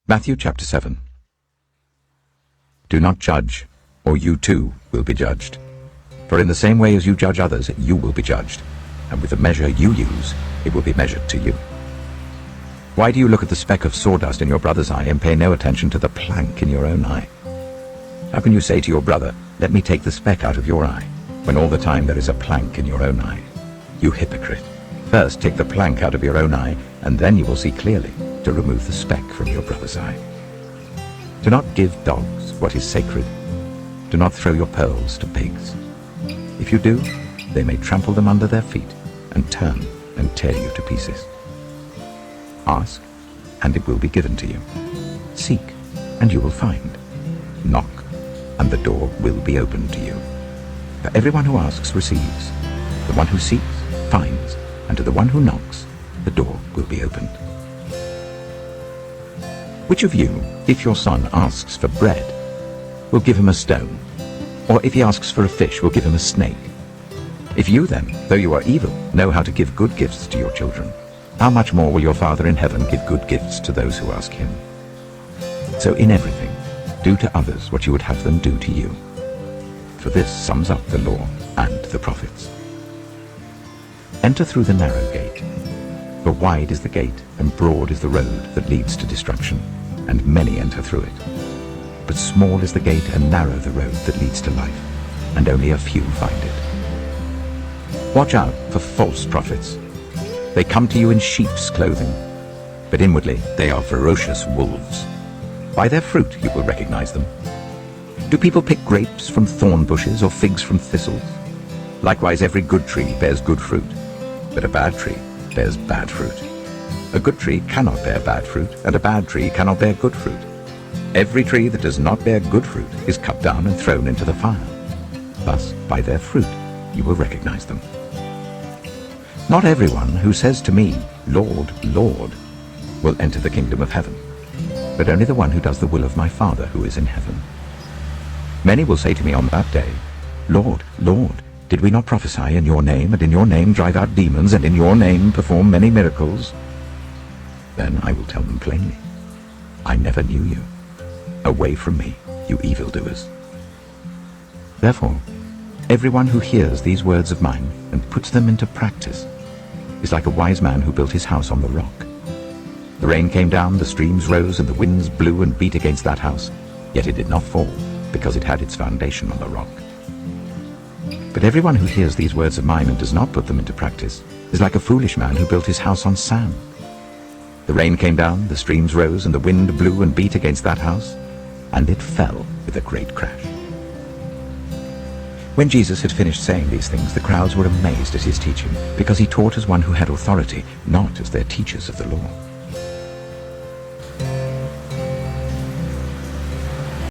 Mathew Chapter 7. Do not judge, or you too will be judged. For in the same way as you judge others, you will be judged, and with the measure you use, it will be measured to you. Why do you look at the speck of sawdust in your brother's eye and pay no attention to the plank in your own eye? How can you say to your brother, "Let me take the speck out of your eye," when all the time there is a plank in your own eye? You hypocrite! First take the plank out of your own eye, and then you will see clearly to remove the speck from your brother's eye. Do not give dogs what is sacred. Do not throw your pearls to pigs. If you do, they may trample them under their feet and turn and tear you to pieces. Ask, and it will be given to you. Seek, and you will find. Knock, and the door will be opened to you. For everyone who asks receives. The one who seeks finds, and to the one who knocks, the door will be opened. Which of you, if your son asks for bread, will give him a stone? Or if he asks for a fish, will give him a snake? If you then, though you are evil, know how to give good gifts to your children, how much more will your Father in heaven give good gifts to those who ask him? So in everything, do to others what you would have them do to you. For this sums up the law and the prophets. Enter through the narrow gate. For wide is the gate, and broad is the road that leads to destruction, and many enter through it. But small is the gate, and narrow the road that leads to life, and only a few find it. Watch out for false prophets. They come to you in sheep's clothing, but inwardly they are ferocious wolves. By their fruit you will recognize them. Do people pick grapes from thorn bushes or figs from thistles? Likewise every good tree bears good fruit, but a bad tree bears bad fruit. A good tree cannot bear bad fruit, and a bad tree cannot bear good fruit. Every tree that does not bear good fruit is cut down and thrown into the fire. Thus, by their fruit, you will recognize them. Not everyone who says to me, "Lord, Lord," will enter the kingdom of heaven, but only the one who does the will of my Father who is in heaven. Many will say to me on that day, "Lord, Lord, did we not prophesy in your name, and in your name drive out demons, and in your name perform many miracles?" Then I will tell them plainly, "I never knew you. Away from me, you evildoers." Therefore, everyone who hears these words of mine and puts them into practice is like a wise man who built his house on the rock. The rain came down, the streams rose, and the winds blew and beat against that house, yet it did not fall, because it had its foundation on the rock. But everyone who hears these words of mine and does not put them into practice is like a foolish man who built his house on sand. The rain came down, the streams rose, and the wind blew and beat against that house, and it fell with a great crash. When Jesus had finished saying these things, the crowds were amazed at his teaching, because he taught as one who had authority, not as their teachers of the law.